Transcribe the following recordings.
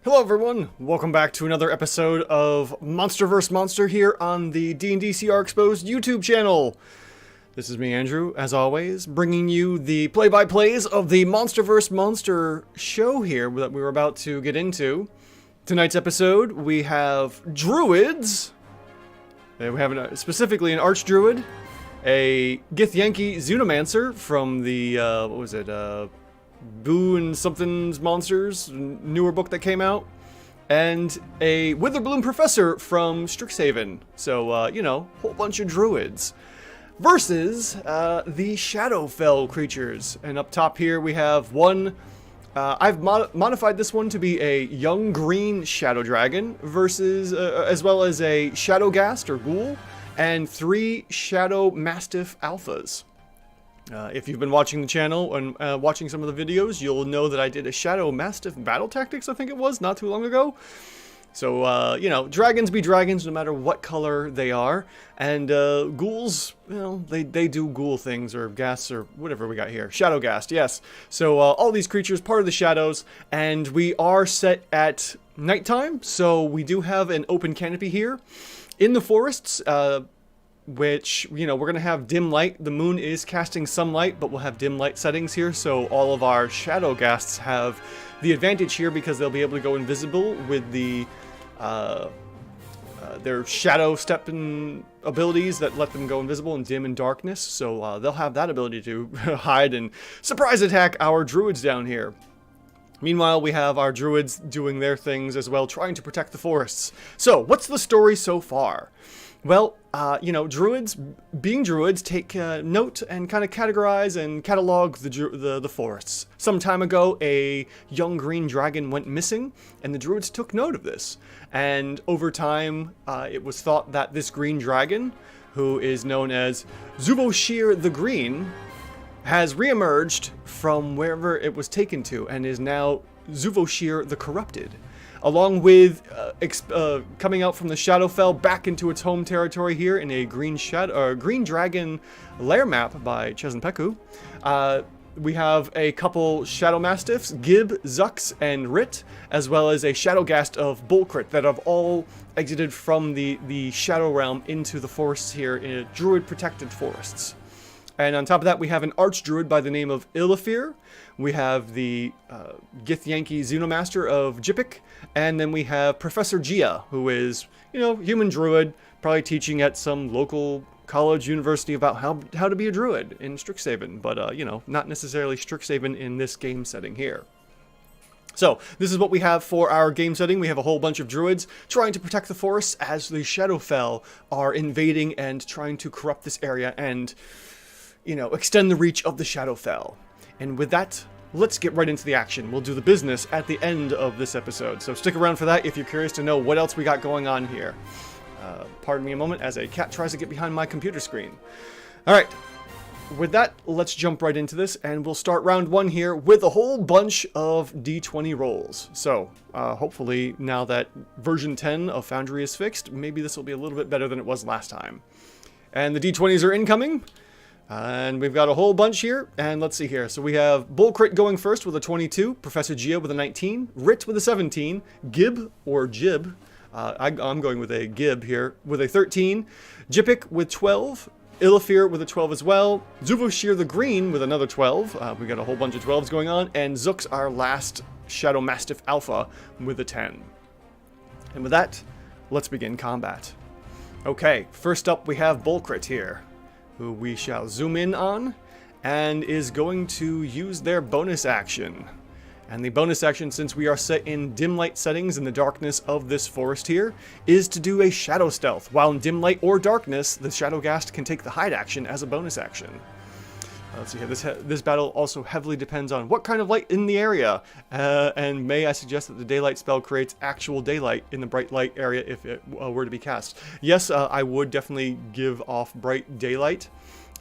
Hello everyone, welcome back to another episode of Monster vs. Monster here on the D&D CR Exposed YouTube channel. This is me, Andrew, as always, bringing you the play-by-plays of the Monster vs. Monster show here that we were about to get into. Tonight's episode, we have Druids. We have specifically an Archdruid, a Githyanki Zunomancer from the, Boo and Something's Monsters, newer book that came out, and a Witherbloom Professor from Strixhaven. So, whole bunch of druids. Versus the Shadowfell creatures. And up top here we have one, I've modified this one to be a young green Shadow Dragon, versus, as well as a Shadowghast or Ghoul, and 3 Shadow Mastiff Alphas. If you've been watching the channel and watching some of the videos, you'll know that I did a Shadow Mastiff Battle Tactics, I think it was, not too long ago. So, dragons be dragons no matter what color they are. And ghouls, they do ghoul things, or ghasts, or whatever we got here. Shadowghast, yes. So, all these creatures, part of the shadows, and we are set at nighttime, so we do have an open canopy here. In the forests, which, we're going to have dim light. The moon is casting some light, but we'll have dim light settings here, so all of our Shadowghasts have the advantage here because they'll be able to go invisible with the their shadow stepping abilities that let them go invisible in dim and darkness, so they'll have that ability to hide and surprise attack our druids down here. Meanwhile, we have our druids doing their things as well, trying to protect the forests. So, what's the story so far? Well, druids, being druids, take note and kind of categorize and catalog the forests. Some time ago, a young green dragon went missing, and the druids took note of this. And over time, it was thought that this green dragon, who is known as Zuvoshir the Green, has reemerged from wherever it was taken to, and is now Zuvoshir the Corrupted. Along with coming out from the Shadowfell back into its home territory here in a green dragon lair map by Chesenpeku. We have a couple Shadow Mastiffs, Gib, Zux, and Rit, as well as a Shadowghast of Bulkrit that have all exited from the Shadow Realm into the forests here in Druid-protected forests. And on top of that, we have an Archdruid by the name of Illafir. We have the Githyanki Zunomaster of Jipik. And then we have Professor Gia, who is, human druid, probably teaching at some local college, university about how to be a druid in Strixhaven. But, not necessarily Strixhaven in this game setting here. So, this is what we have for our game setting. We have a whole bunch of druids trying to protect the forests as the Shadowfell are invading and trying to corrupt this area and, extend the reach of the Shadowfell. And with that, let's get right into the action. We'll do the business at the end of this episode, so stick around for that if you're curious to know what else we got going on here. Pardon me a moment as a cat tries to get behind my computer screen. Alright, with that, let's jump right into this, and we'll start round 1 here with a whole bunch of d20 rolls. So, hopefully, now that version 10 of Foundry is fixed, maybe this will be a little bit better than it was last time. And the d20s are incoming. And we've got a whole bunch here, and let's see here. So we have Bulkrit going first with a 22, Professor Gia with a 19, Rit with a 17, Gib, or Jib, I'm going with a Gib here, with a 13, Jipik with 12, Illafir with a 12 as well, Zuvoshir the Green with another 12, we got a whole bunch of 12s going on, and Zux, our last Shadow Mastiff Alpha, with a 10. And with that, let's begin combat. Okay, first up we have Bulkrit here, who we shall zoom in on, and is going to use their bonus action. And the bonus action, since we are set in dim light settings in the darkness of this forest here, is to do a shadow stealth. While in dim light or darkness, the Shadowghast can take the hide action as a bonus action. Let's see here, this battle also heavily depends on what kind of light in the area, and may I suggest that the daylight spell creates actual daylight in the bright light area if it were to be cast. Yes, I would definitely give off bright daylight,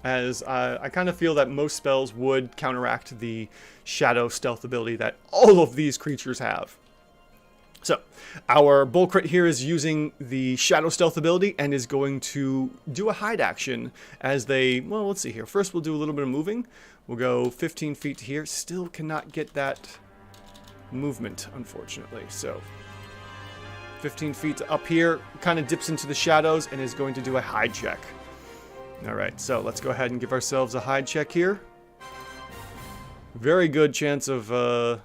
as I kind of feel that most spells would counteract the shadow stealth ability that all of these creatures have. So, our Bulkrit here is using the Shadow Stealth ability and is going to do a hide action as they, well, let's see here. First, we'll do a little bit of moving. We'll go 15 feet to here. Still cannot get that movement, unfortunately. So 15 feet up here, kind of dips into the shadows and is going to do a hide check. All right, so let's go ahead and give ourselves a hide check here. Very good chance of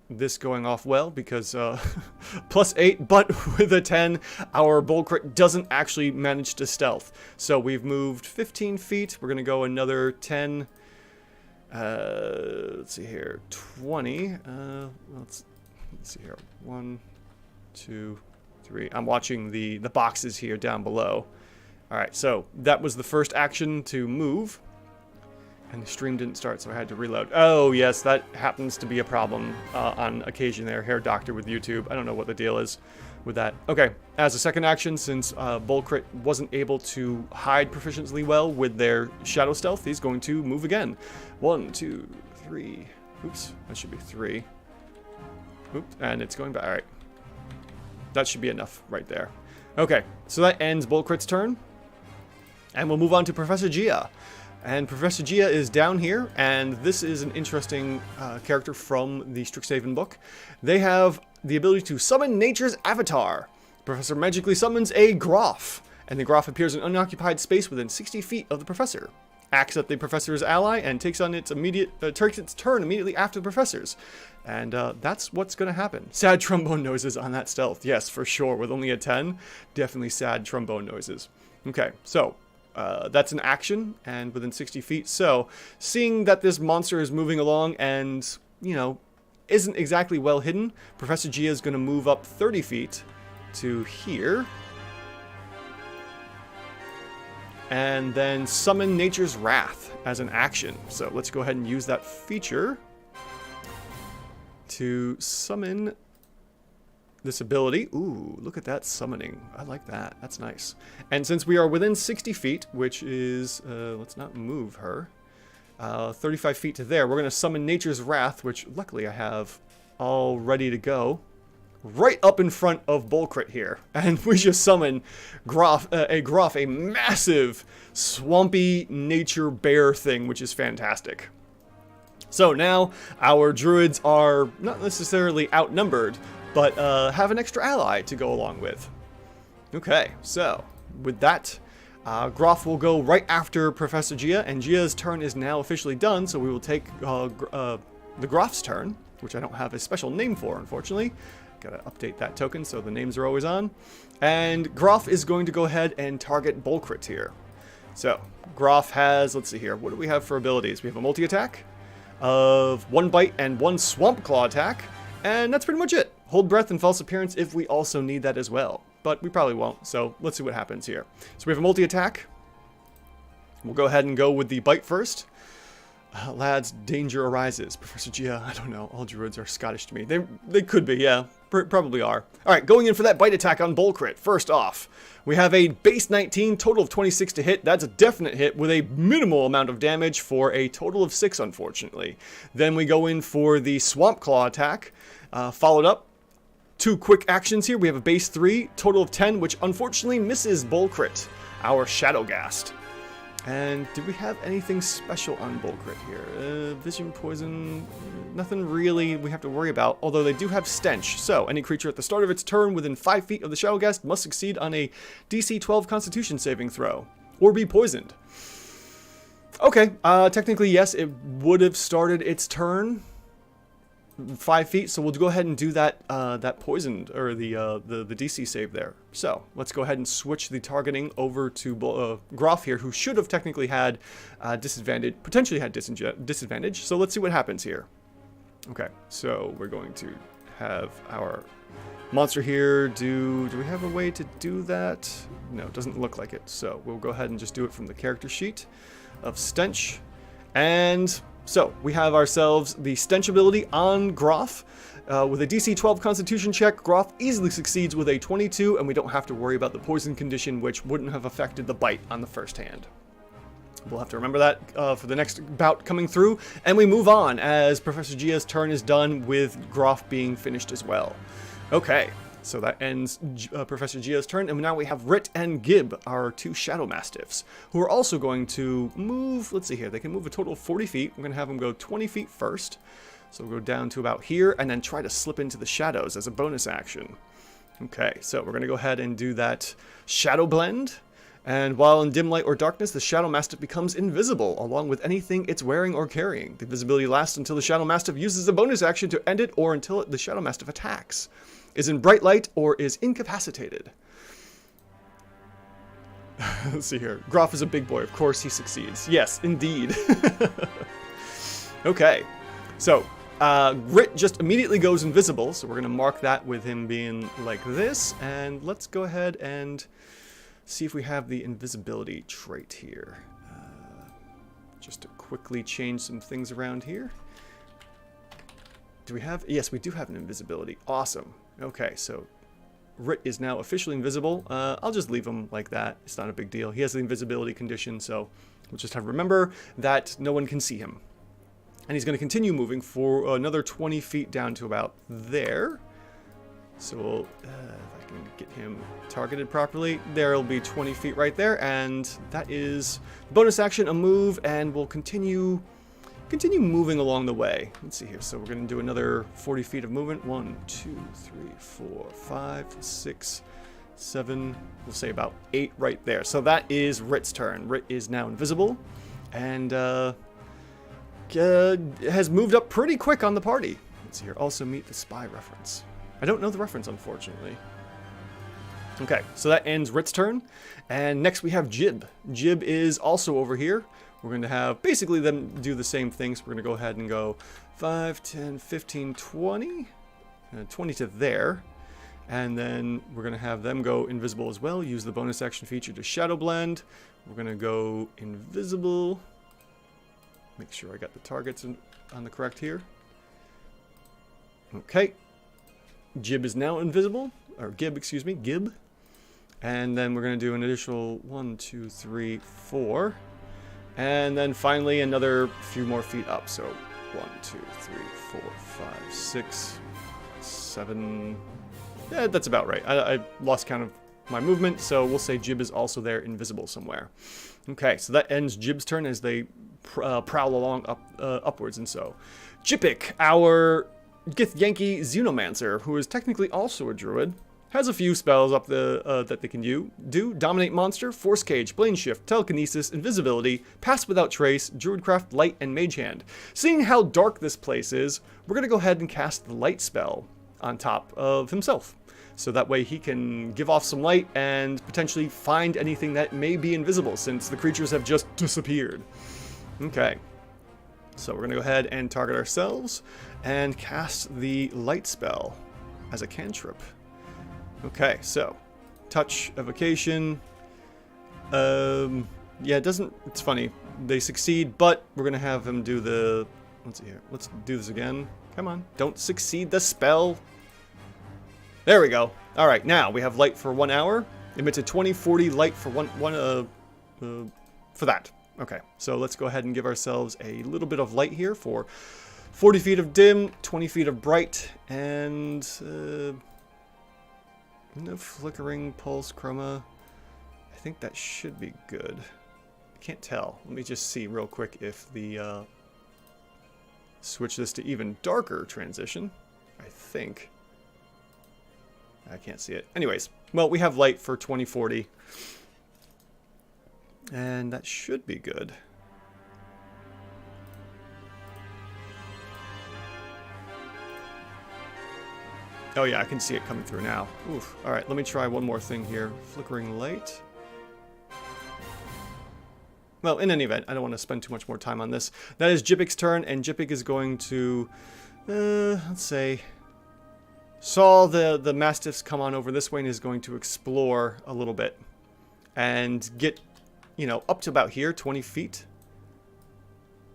this going off well because +8, but with a 10, our bull crit doesn't actually manage to stealth. So we've moved 15 feet. We're going to go another 10. Let's see here, 20. Let's see here. 1, 2, 3. I'm watching the boxes here down below. All right, so that was the first action to move. And the stream didn't start, so I had to reload. Oh, yes, that happens to be a problem on occasion there. Hair Doctor with YouTube. I don't know what the deal is with that. Okay, as a second action, since Bull Crit wasn't able to hide proficiently well with their Shadow Stealth, he's going to move again. 1, 2, 3. Oops, that should be 3. Oops, and it's going back. All right. That should be enough right there. Okay, so that ends Bull Crit's turn. And we'll move on to Professor Gia. And Professor Gia is down here, and this is an interesting character from the Strixhaven book. They have the ability to summon nature's avatar. Professor magically summons a Groff, and the Groff appears in unoccupied space within 60 feet of the Professor. Acts at the Professor's ally and takes on its turn immediately after the Professor's. And that's what's going to happen. Sad trombone noises on that stealth. Yes, for sure. With only a 10, definitely sad trombone noises. Okay, so that's an action, and within 60 feet. So, seeing that this monster is moving along and, you know, isn't exactly well hidden, Professor Gia is going to move up 30 feet to here. And then summon Nature's Wrath as an action. So, let's go ahead and use that feature to summon this ability. Ooh, look at that summoning. I like that. That's nice. And since we are within 60 feet, which is, let's not move her, 35 feet to there, we're going to summon Nature's Wrath, which luckily I have all ready to go, right up in front of Bull Crit here. And we just summon a massive, swampy nature bear thing, which is fantastic. So now our druids are not necessarily outnumbered, but have an extra ally to go along with. Okay, so with that, Groff will go right after Professor Gia, and Gia's turn is now officially done, so we will take the Groff's turn, which I don't have a special name for, unfortunately. Gotta update that token so the names are always on. And Groff is going to go ahead and target Bull Crit here. So, Groff has, let's see here, what do we have for abilities? We have a multi-attack of 1 bite and 1 swamp claw attack, and that's pretty much it. Hold breath and false appearance if we also need that as well. But we probably won't, so let's see what happens here. So we have a multi-attack. We'll go ahead and go with the bite first. Lads, danger arises. Professor Gia, I don't know. All druids are Scottish to me. They could be, yeah. Probably are. Alright, going in for that bite attack on Bull Crit. First off, we have a base 19, total of 26 to hit. That's a definite hit with a minimal amount of damage for a total of 6, unfortunately. Then we go in for the Swamp Claw attack, followed up. 2 quick actions here. We have a base 3, total of 10, which unfortunately misses Bull Crit, our Shadowghast. And did we have anything special on Bull Crit here? Vision, poison, nothing really we have to worry about, although they do have Stench. So, any creature at the start of its turn within 5 feet of the Shadowghast must succeed on a DC 12 Constitution saving throw, or be poisoned. Okay, technically yes, it would have started its turn 5 feet, so we'll go ahead and do that that poisoned, or the DC save there. So let's go ahead and switch the targeting over to Groff here, who should have technically had disadvantage, potentially had disadvantage. So let's see what happens here. Okay, so we're going to have our monster here do we have a way to do that? No, it doesn't look like it. So we'll go ahead and just do it from the character sheet of Stench. And so, we have ourselves the Stench ability on Groff. With a DC 12 Constitution check, Groff easily succeeds with a 22, and we don't have to worry about the poison condition, which wouldn't have affected the bite on the first hand. We'll have to remember that for the next bout coming through, and we move on as Professor Gia's turn is done with Groff being finished as well. Okay, so that ends Professor Gia's turn, and now we have Rit and Gib, our 2 Shadow Mastiffs, who are also going to move, let's see here, they can move a total of 40 feet. We're going to have them go 20 feet first, So we'll go down to about here and then try to slip into the shadows as a bonus action. Okay, so we're going to go ahead and do that Shadow Blend. And while in dim light or darkness, the Shadow Mastiff becomes invisible, along with anything it's wearing or carrying. The visibility lasts until the Shadow Mastiff uses a bonus action to end it, or until the Shadow Mastiff attacks, is in bright light, or is incapacitated. Let's see here. Groff is a big boy. Of course he succeeds. Yes, indeed. Okay, so Grit just immediately goes invisible, so we're going to mark that with him being like this. And let's go ahead and see if we have the invisibility trait here. Just to quickly change some things around here. Do we have? Yes, we do have an invisibility. Awesome. Okay, so Rit is now officially invisible. I'll just leave him like that. It's not a big deal. He has the invisibility condition, so we'll just have to remember that no one can see him. And he's going to continue moving for another 20 feet down to about there. So we'll, if I can get him targeted properly, there'll be 20 feet right there. And that is bonus action, a move, and we'll continue moving along the way. Let's see here. So we're going to do another 40 feet of movement. 1, 2, 3, 4, 5, 6, 7. We'll say about 8 right there. So that is Rit's turn. Rit is now invisible. And has moved up pretty quick on the party. Let's see here. Also meet the spy reference. I don't know the reference, unfortunately. Okay, so that ends Rit's turn. And next we have Jib. Jib is also over here. We're going to have basically them do the same thing. So we're going to go ahead and go 5, 10, 15, 20. 20 to there. And then we're going to have them go invisible as well. Use the bonus action feature to Shadow Blend. We're going to go invisible. Make sure I got the targets on the correct here. Okay. Jib is now invisible. Or Gib, excuse me. Gib. And then we're going to do an additional 1, 2, 3, 4. And then finally another few more feet up. So 1, 2, 3, 4, 5, 6, 7. Yeah, that's about right. I lost count of my movement, so we'll say Jib is also there, invisible somewhere. Okay, so that ends Jib's turn as they prowl along upwards. And so Jipik, our Githyanki Xenomancer, who is technically also a druid, has a few spells up that they can do. Dominate Monster, Force Cage, Plane Shift, Telekinesis, Invisibility, Pass Without Trace, Druidcraft, Light, and Mage Hand. Seeing how dark this place is, we're going to go ahead and cast the Light spell on top of himself. So that way he can give off some light and potentially find anything that may be invisible, since the creatures have just disappeared. Okay. So we're going to go ahead and target ourselves and cast the Light spell as a cantrip. Okay, so touch, evocation. Yeah, it doesn't. It's funny. They succeed, but we're gonna have him do the. Let's see here. Let's do this again. Come on, don't succeed the spell. There we go. All right, now we have light for 1 hour. Emits a 20/40 light for for that. Okay, so let's go ahead and give ourselves a little bit of light here for 40 feet of dim, 20 feet of bright, and. No flickering pulse chroma. I think that should be good. I can't tell. Let me just see real quick if the switch this to even darker transition. I think. I can't see it. Anyways, well, we have light for 20/40. And that should be good. Oh yeah, I can see it coming through now. Oof. Alright, let me try one more thing here. Flickering light. Well, in any event, I don't want to spend too much more time on this. That is Jipik's turn, and Jipik is going to, let's say, saw the Mastiffs come on over this way and is going to explore a little bit. And get, up to about here, 20 feet.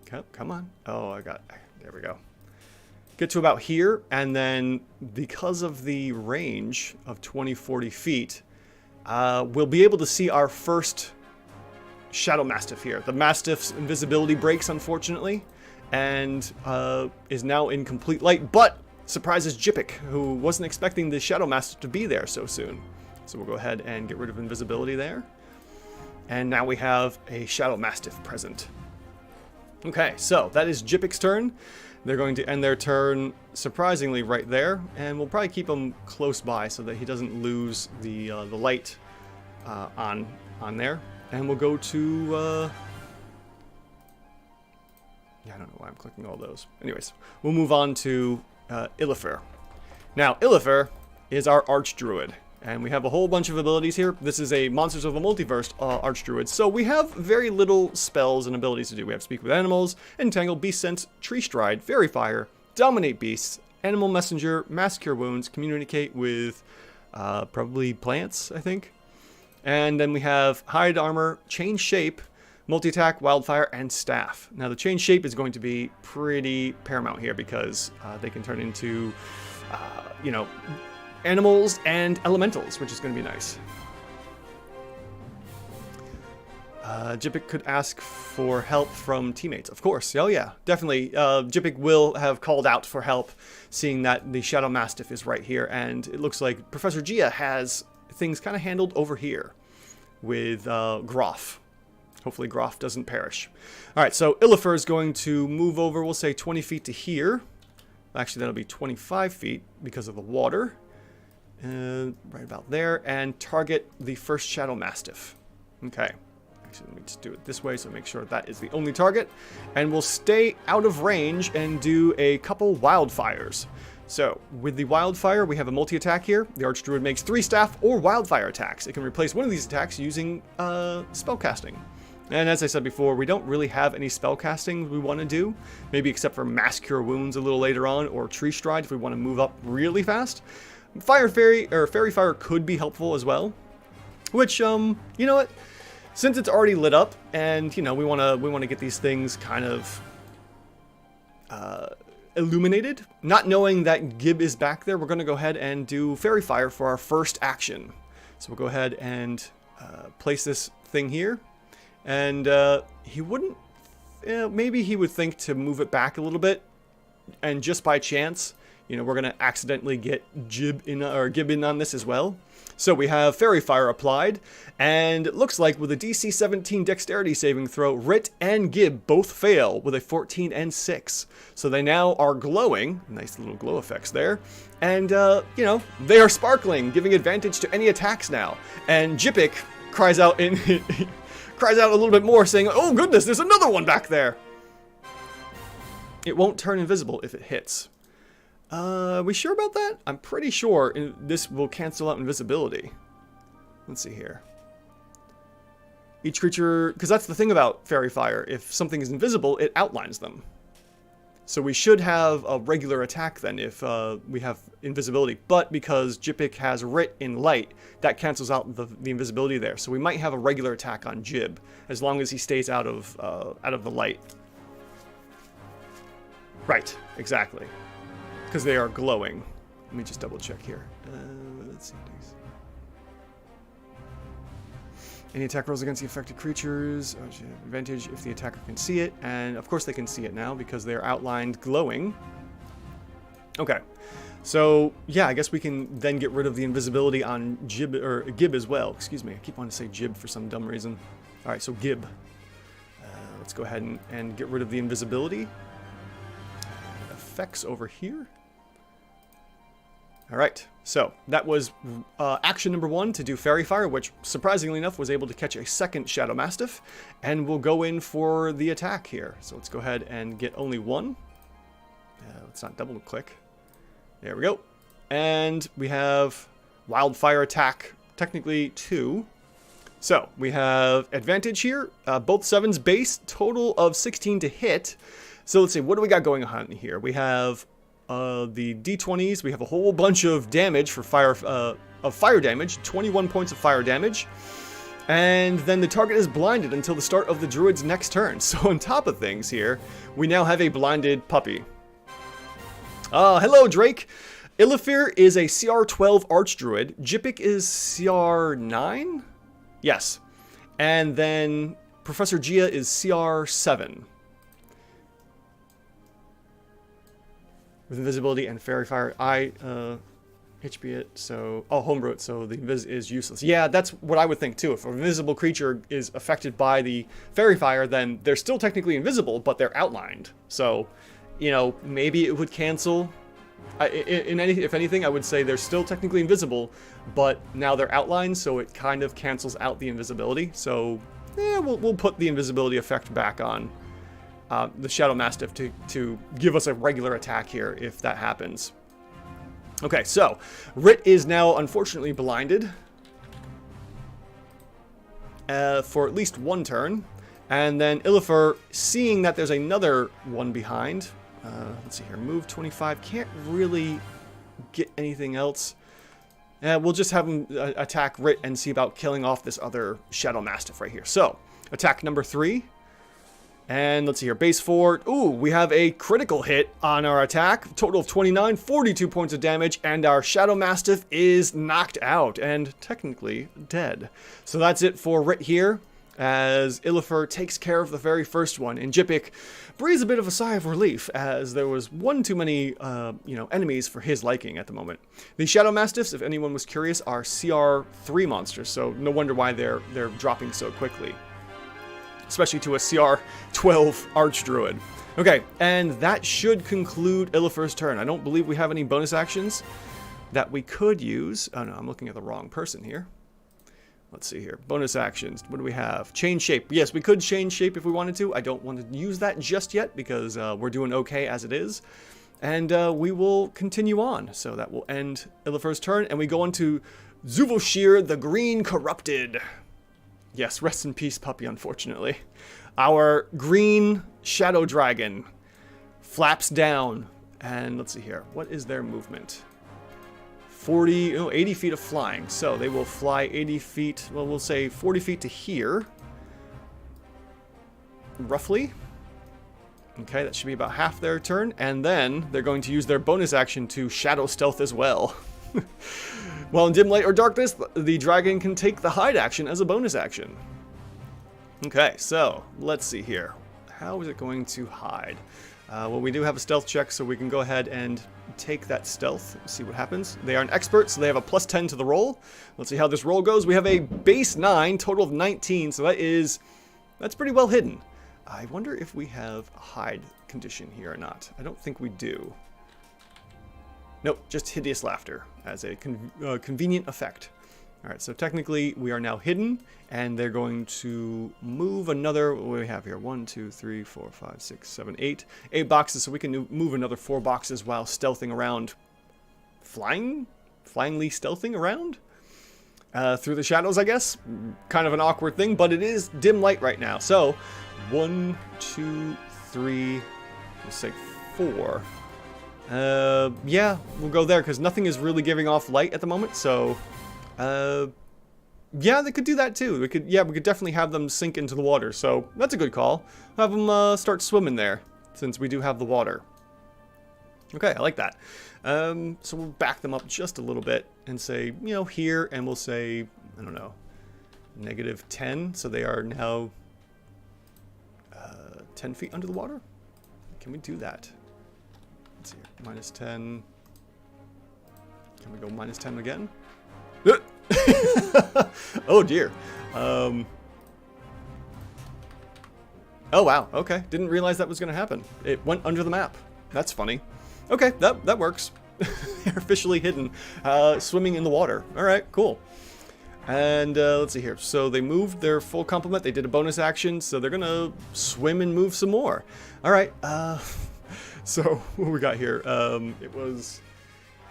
Come on. Oh, there we go. Get to about here, and then because of the range of 20-40 feet, we'll be able to see our first Shadow Mastiff here. The Mastiff's invisibility breaks, unfortunately, and is now in complete light, but surprises Jipik, who wasn't expecting the Shadow Mastiff to be there so soon. So we'll go ahead and get rid of invisibility there. And now we have a Shadow Mastiff present. Okay, so that is Jipik's turn. They're going to end their turn, surprisingly, right there, and we'll probably keep him close by so that he doesn't lose the light on there. And we'll go to... yeah, I don't know why I'm clicking all those. Anyways, we'll move on to Illithir. Now, Illithir is our Archdruid, and we have a whole bunch of abilities here. This is a Monsters of the Multiverse Archdruid, so we have very little spells and abilities to do. We have Speak with Animals, Entangle, Beast Sense, Tree Stride, Fairy Fire, Dominate Beasts, Animal Messenger, Mass Cure Wounds, Communicate with probably plants, I think. And then we have Hide Armor, Change Shape, Multi-Attack, Wildfire, and Staff. Now the change shape is going to be pretty paramount here because they can turn into, you know, animals and elementals, which is going to be nice. Jipik could ask for help from teammates. Of course. Oh yeah, definitely. Jipik will have called out for help, seeing that the Shadow Mastiff is right here, and it looks like Professor Gia has things kind of handled over here with Groff. Hopefully Groff doesn't perish. Alright, so Illithir is going to move over, we'll say 20 feet to here. Actually, that'll be 25 feet because of the water. Right about there. And target the first Shadow Mastiff. Okay. Actually, let me just do it this way so make sure that is the only target. And we'll stay out of range and do a couple wildfires. So, with the Wildfire, we have a multi-attack here. The Archdruid makes 3 staff or wildfire attacks. It can replace one of these attacks using spellcasting. And as I said before, we don't really have any spellcasting we want to do. Maybe except for Mass Cure Wounds a little later on, or Tree Stride if we want to move up really fast. Fire Fairy, or Fairy Fire could be helpful as well. Which, you know what? Since it's already lit up, and, you know, we want to get these things kind of illuminated. Not knowing that Gib is back there, we're going to go ahead and do Fairy Fire for our first action. So we'll go ahead and place this thing here. And he wouldn't, maybe he would think to move it back a little bit. And just by chance, you know, we're going to accidentally get Gib in on this as well. So we have Fairy Fire applied, and it looks like with a DC 17 Dexterity saving throw, Rit and Gib both fail with a 14 and 6. So they now are glowing, nice little glow effects there, and, you know, they are sparkling, giving advantage to any attacks now. And Jipik cries out a little bit more, saying, "Oh goodness, there's another one back there!" It won't turn invisible if it hits. Are we sure about that? I'm pretty sure this will cancel out invisibility. Let's see here. Each creature, because that's the thing about Fairy Fire, if something is invisible, it outlines them. So we should have a regular attack then if we have invisibility. But because Jipik has Rit in light, that cancels out the invisibility there. So we might have a regular attack on Jib, as long as he stays out of the light. Right, exactly. Because they are glowing. Let me just double check here. Let's see. Any attack rolls against the affected creatures. Advantage if the attacker can see it. And of course they can see it now because they're outlined glowing. Okay. So, yeah, I guess we can then get rid of the invisibility on Gib as well. Excuse me. I keep wanting to say Jib for some dumb reason. Alright, so Gib. Let's go ahead and get rid of the invisibility. Effects over here. Alright, so that was action number 1 to do Fairy Fire, which surprisingly enough was able to catch a second Shadow Mastiff, and we'll go in for the attack here. So let's go ahead and get only one. Let's not double click. There we go. And we have Wildfire attack, technically 2. So we have advantage here, both 7s base, total of 16 to hit. So let's see, what do we got going on here? We have the D20s. We have a whole bunch of damage for fire damage, 21 points of fire damage. And then the target is blinded until the start of the Druid's next turn. So on top of things here, we now have a blinded puppy. Hello, Drake. Illithir is a CR12 Archdruid. Jipik is CR9? Yes. And then Professor Gia is CR7. With invisibility and Fairy Fire, HP it, so... Oh, homebrew it, so the invis is useless. Yeah, that's what I would think too. If an invisible creature is affected by the Fairy Fire, then they're still technically invisible, but they're outlined. So, you know, maybe it would cancel. If anything, I would say they're still technically invisible, but now they're outlined, so it kind of cancels out the invisibility. So, yeah, we'll put the invisibility effect back on the Shadow Mastiff to give us a regular attack here if that happens. Okay, so Rit is now unfortunately blinded for at least one turn, and then Illifer, seeing that there's another one behind. Let's see here, move 25, can't really get anything else. We'll just have him attack Rit and see about killing off this other Shadow Mastiff right here. So, attack number 3. And let's see here, base 4. Ooh, we have a critical hit on our attack. Total of 29, 42 points of damage, and our Shadow Mastiff is knocked out and technically dead. So that's it for Rit here, as Illifer takes care of the very first one, and Jipik breathes a bit of a sigh of relief, as there was one too many, enemies for his liking at the moment. The Shadow Mastiffs, if anyone was curious, are CR3 monsters, so no wonder why they're dropping so quickly, especially to a CR12 Archdruid. Okay, and that should conclude Illifer's turn. I don't believe we have any bonus actions that we could use. Oh no, I'm looking at the wrong person here. Let's see here. Bonus actions. What do we have? Change shape. Yes, we could change shape if we wanted to. I don't want to use that just yet because we're doing okay as it is. And we will continue on. So that will end Illifer's turn. And we go on to Zuvoshir the Green Corrupted. Yes, rest in peace, puppy, unfortunately. Our green shadow dragon flaps down. And let's see here. What is their movement? 80 feet of flying. So they will fly 80 feet, well, we'll say 40 feet to here. Roughly. Okay, that should be about half their turn. And then they're going to use their bonus action to shadow stealth as well. While in dim light or darkness, the dragon can take the hide action as a bonus action. Okay, so let's see here. How is it going to hide? Well, we do have a stealth check, so we can go ahead and take that stealth, see what happens. They are an expert, so they have a plus 10 to the roll. Let's see how this roll goes. We have a base 9, total of 19, so that's pretty well hidden. I wonder if we have a hide condition here or not. I don't think we do. Nope, just hideous laughter as a convenient effect. Alright, so technically we are now hidden, and they're going to move another, what do we have here? 1, 2, 3, 4, 5, 6, 7, 8. 8 boxes, so we can move another 4 boxes while stealthing around. Flyingly stealthing around? Through the shadows, I guess? Kind of an awkward thing, but it is dim light right now. So, 1, 2, 3, let's say 4. Yeah, we'll go there, because nothing is really giving off light at the moment, so... yeah, they could do that too. We could definitely have them sink into the water. So that's a good call. Have them start swimming there, since we do have the water. Okay, I like that. So we'll back them up just a little bit and say, here, and we'll say, I don't know, -10. So they are now 10 feet under the water. Can we do that? Let's see here. -10. Can we go -10 again? Oh dear. Oh wow, okay. Didn't realize that was going to happen. It went under the map. That's funny. Okay, that works. They're officially hidden, swimming in the water. Alright, cool. And let's see here. So they moved their full complement. They did a bonus action, so they're going to swim and move some more. Alright, so what we got here? It was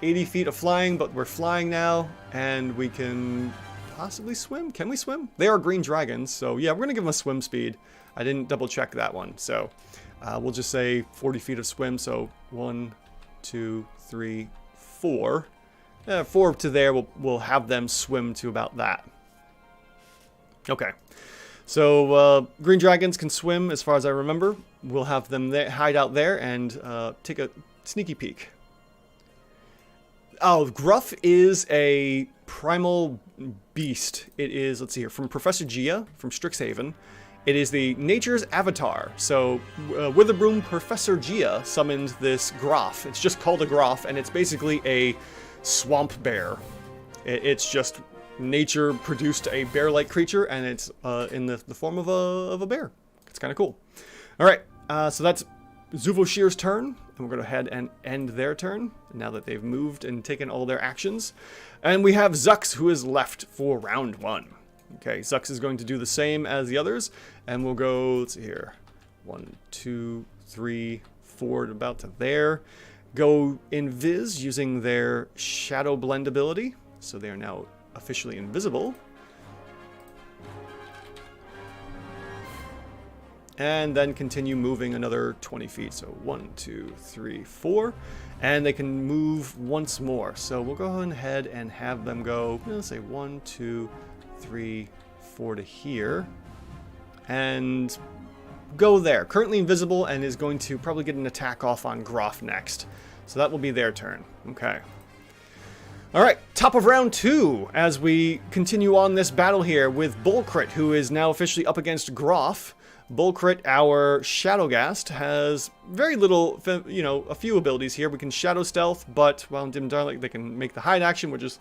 80 feet of flying, but we're flying now, and we can possibly swim. Can we swim? They are green dragons, so yeah, we're going to give them a swim speed. I didn't double check that one, so we'll just say 40 feet of swim, so 1, 2, 3, 4. 4 to there, we'll have them swim to about that. Okay, so green dragons can swim as far as I remember. We'll have them hide out there and take a sneaky peek. Oh, Gruff is a primal beast. It is, let's see here, from Professor Gia, from Strixhaven. It is the nature's avatar. So, Witherbroom Professor Gia summoned this Groff. It's just called a Groff, and it's basically a swamp bear. It's just nature produced a bear-like creature, and it's in the form of a bear. It's kind of cool. All right, so that's Zuvoshir's turn, and we're going to head and end their turn, now that they've moved and taken all their actions. And we have Zux, who is left for round 1. Okay, Zux is going to do the same as the others, and we'll go, let's see here, 1, 2, 3, 4, about to there. Go Invis using their Shadow Blend ability, so they are now officially invisible. And then continue moving another 20 feet. So 1, 2, 3, 4. And they can move once more. So we'll go ahead and have them go, let's say 1, 2, 3, 4 to here. And go there. Currently invisible and is going to probably get an attack off on Groff next. So that will be their turn. Okay. Alright, top of round 2 as we continue on this battle here with Bullcrit, who is now officially up against Groff. Bullcrit, our Shadowgast, has very little, you know, a few abilities here. We can Shadow Stealth, but while in Dim Dark, they can make the hide action, which is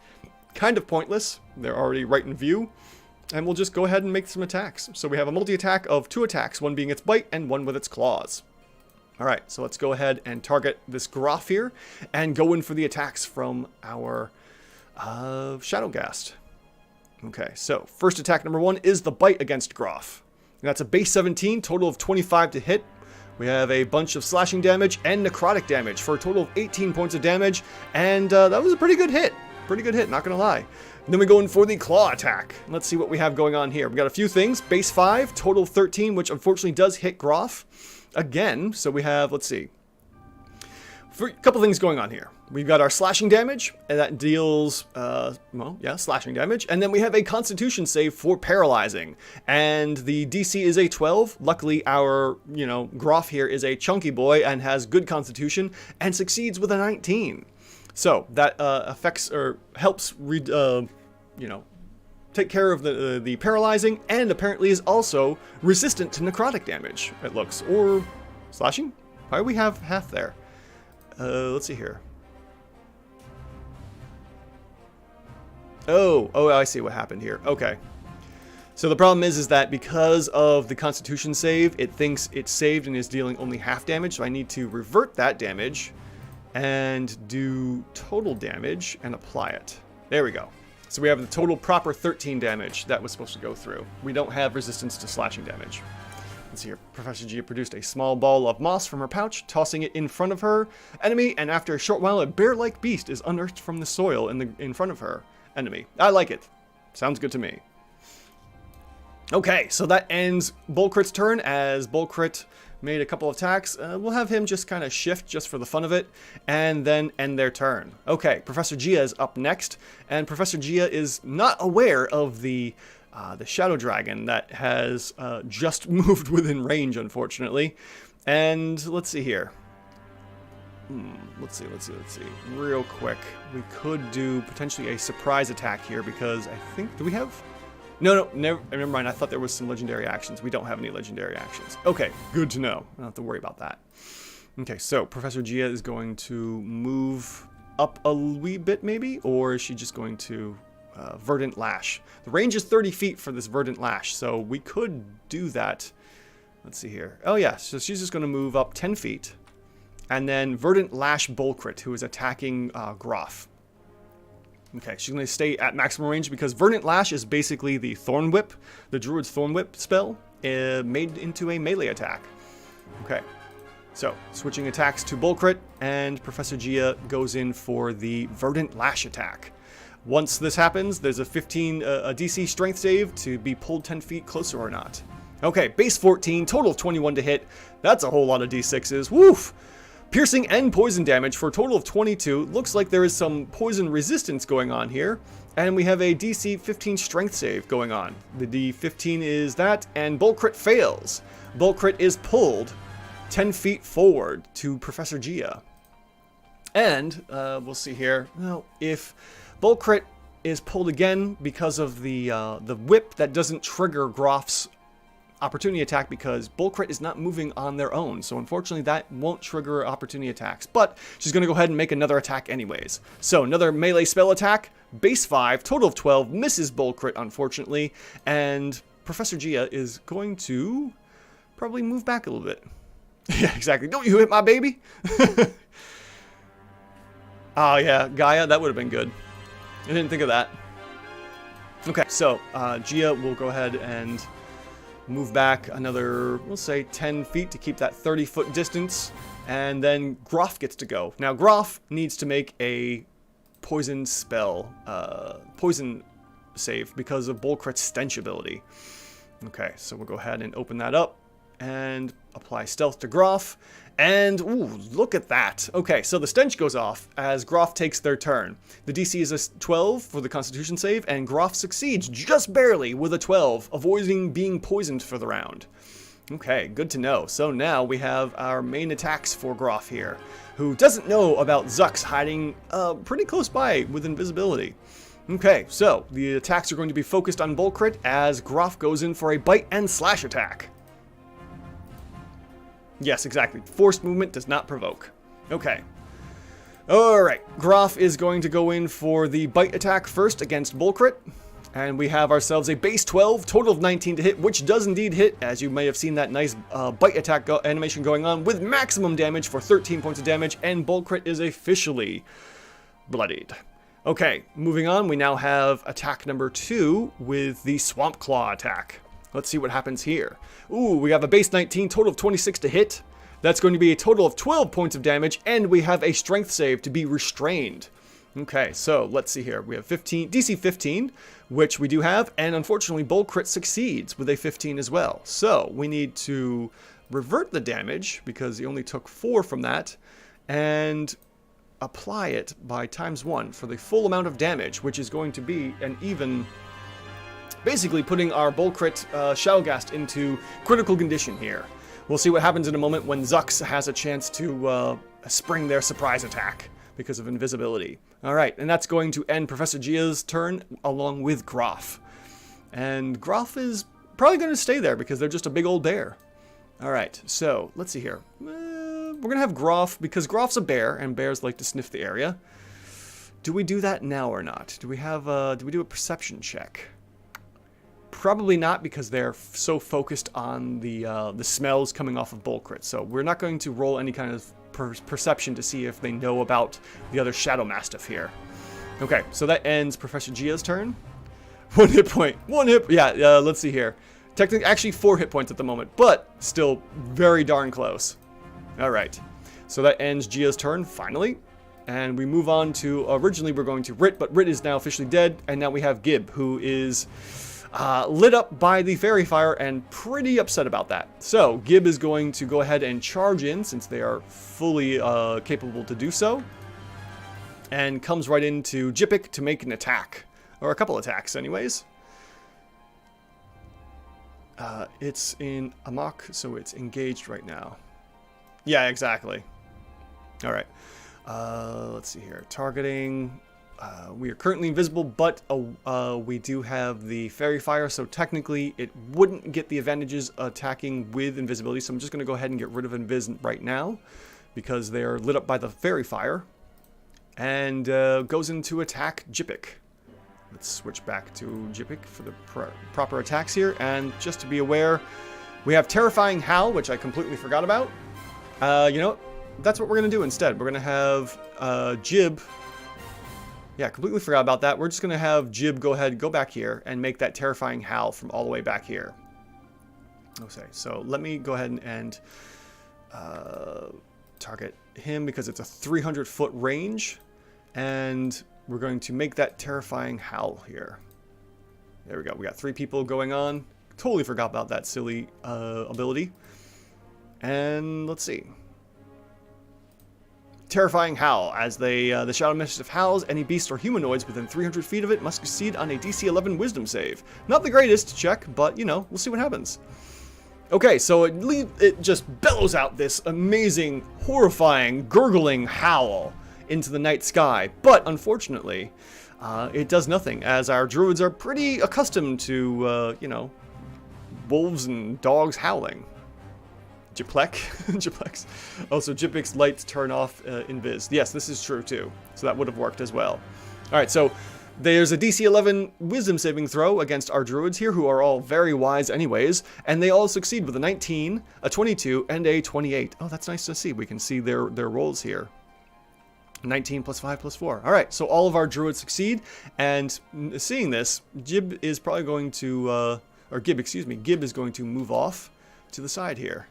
kind of pointless. They're already right in view. And we'll just go ahead and make some attacks. So we have a multi-attack of 2 attacks, one being its bite and one with its claws. Alright, so let's go ahead and target this Groff here and go in for the attacks from our Shadowgast. Okay, so first attack number 1 is the bite against Groff. That's a base 17, total of 25 to hit. We have a bunch of slashing damage and necrotic damage for a total of 18 points of damage. And that was a pretty good hit. Pretty good hit, not going to lie. And then we go in for the claw attack. Let's see what we have going on here. We got a few things. Base 5, total 13, which unfortunately does hit Groff again. So we have, let's see, a couple things going on here. We've got our slashing damage, and that deals, slashing damage. And then we have a constitution save for paralyzing. And the DC is a 12. Luckily, our, Groff here is a chunky boy and has good constitution and succeeds with a 19. So that affects or helps, take care of the paralyzing, and apparently is also resistant to necrotic damage, it looks. Or slashing? Why do we have half there? Let's see here. Oh, I see what happened here. Okay. So the problem is that because of the Constitution save, it thinks it's saved and is dealing only half damage. So I need to revert that damage and do total damage and apply it. There we go. So we have the total proper 13 damage that was supposed to go through. We don't have resistance to slashing damage. Let's see here. Professor Gia produced a small ball of moss from her pouch, tossing it in front of her enemy, and after a short while, a bear-like beast is unearthed from the soil in front of her enemy. I like it. Sounds good to me. Okay, so that ends Bullcrit's turn, as Bullcrit made a couple of attacks. We'll have him just kind of shift just for the fun of it, and then end their turn. Okay, Professor Gia is up next, and Professor Gia is not aware of the Shadow Dragon that has just moved within range, unfortunately. And let's see here. Let's see. Real quick. We could do potentially a surprise attack here because I think... Do we have... No, never mind. I thought there was some legendary actions. We don't have any legendary actions. Okay, good to know. I don't have to worry about that. Okay, so Professor Gia is going to move up a wee bit maybe? Or is she just going to... Verdant Lash. The range is 30 feet for this Verdant Lash, so we could do that. Let's see here. Oh yeah, so she's just going to move up 10 feet. And then Verdant Lash Bullcrit, who is attacking Groff. Okay, she's going to stay at maximum range because Verdant Lash is basically the Thorn Whip, the Druid's Thorn Whip spell, made into a melee attack. Okay, so switching attacks to Bullcrit, and Professor Gia goes in for the Verdant Lash attack. Once this happens, there's a 15 DC strength save to be pulled 10 feet closer or not. Okay, base 14, total of 21 to hit. That's a whole lot of D6s. Woof! Piercing and poison damage for a total of 22. Looks like there is some poison resistance going on here. And we have a DC 15 strength save going on. The D15 is that, and Bullcrit fails. Bullcrit is pulled 10 feet forward to Professor Gia. And we'll see here. Well, if Bullcrit is pulled again because of the whip, that doesn't trigger Groff's opportunity attack because Bullcrit is not moving on their own. So unfortunately that won't trigger opportunity attacks, but she's going to go ahead and make another attack anyways. So another melee spell attack, base 5, total of 12, misses Bullcrit unfortunately, and Professor Gia is going to probably move back a little bit. Yeah, exactly. Don't you hit my baby? Oh, yeah, Gaia, that would have been good. I didn't think of that. Okay, so Gia will go ahead and move back another, we'll say 10 feet to keep that 30-foot distance. And then Groff gets to go. Now, Groff needs to make a poison spell, poison save because of Bullcrit's stench ability. Okay, so we'll go ahead and open that up and apply stealth to Groff. And, ooh, look at that. Okay, so the stench goes off as Groff takes their turn. The DC is a 12 for the Constitution save, and Groff succeeds just barely with a 12, avoiding being poisoned for the round. Okay, good to know. So now we have our main attacks for Groff here, who doesn't know about Zux hiding pretty close by with invisibility. Okay, so the attacks are going to be focused on Bullcrit as Groff goes in for a bite and slash attack. Yes, exactly. Forced movement does not provoke. Okay. Alright, Groff is going to go in for the bite attack first against Bullcrit. And we have ourselves a base 12, total of 19 to hit, which does indeed hit, as you may have seen that nice bite attack animation going on, with maximum damage for 13 points of damage, and Bullcrit is officially bloodied. Okay, moving on, we now have attack number 2 with the Swamp Claw attack. Let's see what happens here. Ooh, we have a base 19, total of 26 to hit. That's going to be a total of 12 points of damage, and we have a strength save to be restrained. Okay, so let's see here. We have DC 15, which we do have, and unfortunately Bullcrit succeeds with a 15 as well. So we need to revert the damage, because he only took 4 from that, and apply it by ×1 for the full amount of damage, which is going to be an even... basically putting our Bullcrit Shadowgast into critical condition here. We'll see what happens in a moment when Zux has a chance to spring their surprise attack because of invisibility. Alright, and that's going to end Professor Gia's turn along with Groff. And Groff is probably going to stay there because they're just a big old bear. Alright, so let's see here. We're going to have Groff because Groff's a bear and bears like to sniff the area. Do we do that now or not? Do we do a perception check? Probably not, because they're so focused on the smells coming off of Bullcrit. So we're not going to roll any kind of perception to see if they know about the other Shadow Mastiff here. Okay, so that ends Professor Gia's turn. 1 hit point. 1 hit... yeah, let's see here. Technically, actually 4 hit points at the moment, but still very darn close. Alright, so that ends Gia's turn, finally. And we move on to... originally we're going to Rit, but Rit is now officially dead. And now we have Gib, who is... lit up by the fairy fire and pretty upset about that. So Gib is going to go ahead and charge in since they are fully capable to do so. And comes right into Jipik to make an attack. Or a couple attacks anyways. It's in Amok, so it's engaged right now. Yeah, exactly. Alright. Let's see here. Targeting... we are currently invisible, but we do have the Fairy Fire, so technically it wouldn't get the advantages attacking with invisibility, so I'm just going to go ahead and get rid of Invis right now, because they are lit up by the Fairy Fire, and goes into attack Jipik. Let's switch back to Jipik for the proper attacks here, and just to be aware, we have Terrifying Howl, which I completely forgot about. You know, that's what we're going to do instead. We're going to have Jib... yeah, completely forgot about that. We're just going to have Jib go ahead, go back here, and make that Terrifying Howl from all the way back here. Okay, so let me go ahead and target him because it's a 300-foot range. And we're going to make that Terrifying Howl here. There we go. We got 3 people going on. Totally forgot about that silly ability. And let's see. Terrifying Howl. As the Shadow Mastiff howls, any beast or humanoids within 300 feet of it must succeed on a DC 11 Wisdom save. Not the greatest check, but, you know, we'll see what happens. Okay, so it just bellows out this amazing, horrifying, gurgling howl into the night sky. But, unfortunately, it does nothing, as our druids are pretty accustomed to, you know, wolves and dogs howling. Jiplek? Jiplex. Also, Jipik's lights turn off invis. Yes, this is true too. So that would have worked as well. Alright, so There's a DC 11 wisdom saving throw against our druids here, who are all very wise anyways, and they all succeed with a 19, a 22, and a 28. Oh, that's nice to see. We can see their rolls here. 19 plus 5 plus 4. All right, so all of our druids succeed, and seeing this, Gib is probably going to, Gib is going to move off to the side here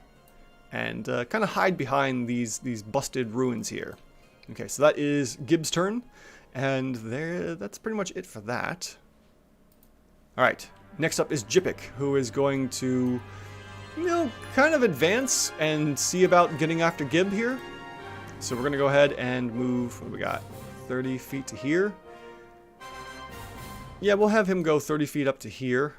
and kind of hide behind these busted ruins here. Okay, so that is Gib's turn, and that's pretty much it for that. All right, next up is Jipik, who is going to, kind of advance and see about getting after Gib here. So we're going to go ahead and move, what do we got, 30 feet to here. Yeah, we'll have him go 30 feet up to here.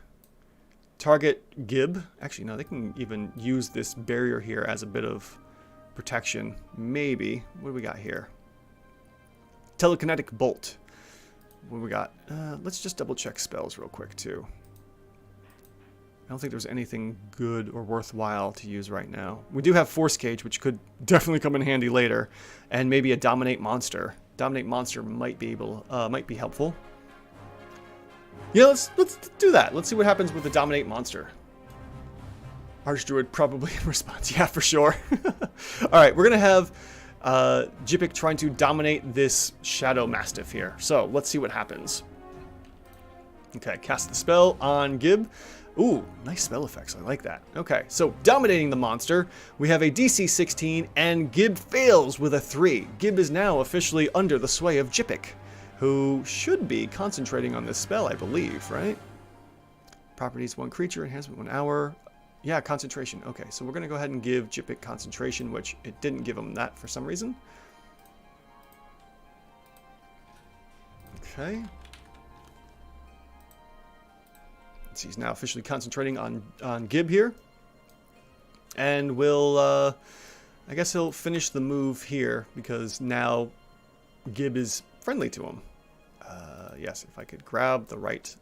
Target Gib. Actually, no, they can even use this barrier here as a bit of protection. Maybe. What do we got here? Telekinetic Bolt. What do we got? Let's just double check spells real quick, too. I don't think there's anything good or worthwhile to use right now. We do have Force Cage, which could definitely come in handy later, and maybe a Dominate Monster. Dominate Monster might be helpful. Yeah, let's do that. Let's see what happens with the Dominate Monster. Archdruid probably in response. Yeah, for sure. All right, we're gonna have Jipik trying to dominate this Shadow Mastiff here. So let's see what happens. Okay, cast the spell on Gib. Ooh, nice spell effects. I like that. Okay, so dominating the monster, we have a DC 16, and Gib fails with a 3. Gib is now officially under the sway of Jipik, who should be concentrating on this spell, I believe, right? Properties, 1 creature, enhancement, 1 hour. Yeah, concentration. Okay, so we're going to go ahead and give Jipik concentration, which it didn't give him that for some reason. Okay. He's now officially concentrating on Gib here. And we'll, I guess he'll finish the move here because now Gib is friendly to him. Yes, if I could grab the right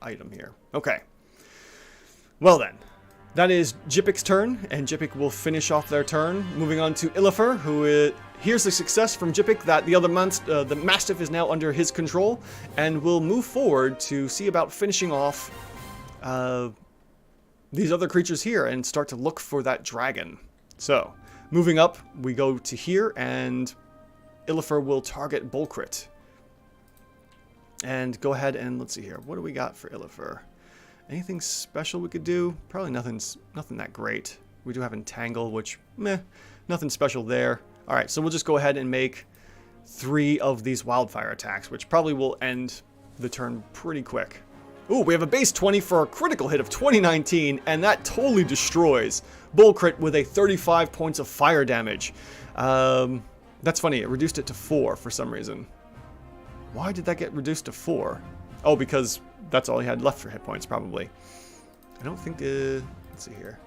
item here. Okay. Well then, that is Jipik's turn, and Jipik will finish off their turn. Moving on to Illifer, who hears the success from Jipik that the Mastiff is now under his control, and will move forward to see about finishing off these other creatures here and start to look for that dragon. So, moving up, we go to here, and Illifer will target Bolcrit. And go ahead and let's see here. What do we got for Illifer? Anything special we could do? Probably nothing that great. We do have Entangle, which, meh, nothing special there. All right, so we'll just go ahead and make 3 of these wildfire attacks, which probably will end the turn pretty quick. Ooh, we have a base 20 for a critical hit of 2019, and that totally destroys Bolcrit with a 35 points of fire damage. That's funny, it reduced it to 4 for some reason. Why did that get reduced to 4? Oh, because that's all he had left for hit points, probably. I don't think, let's see here.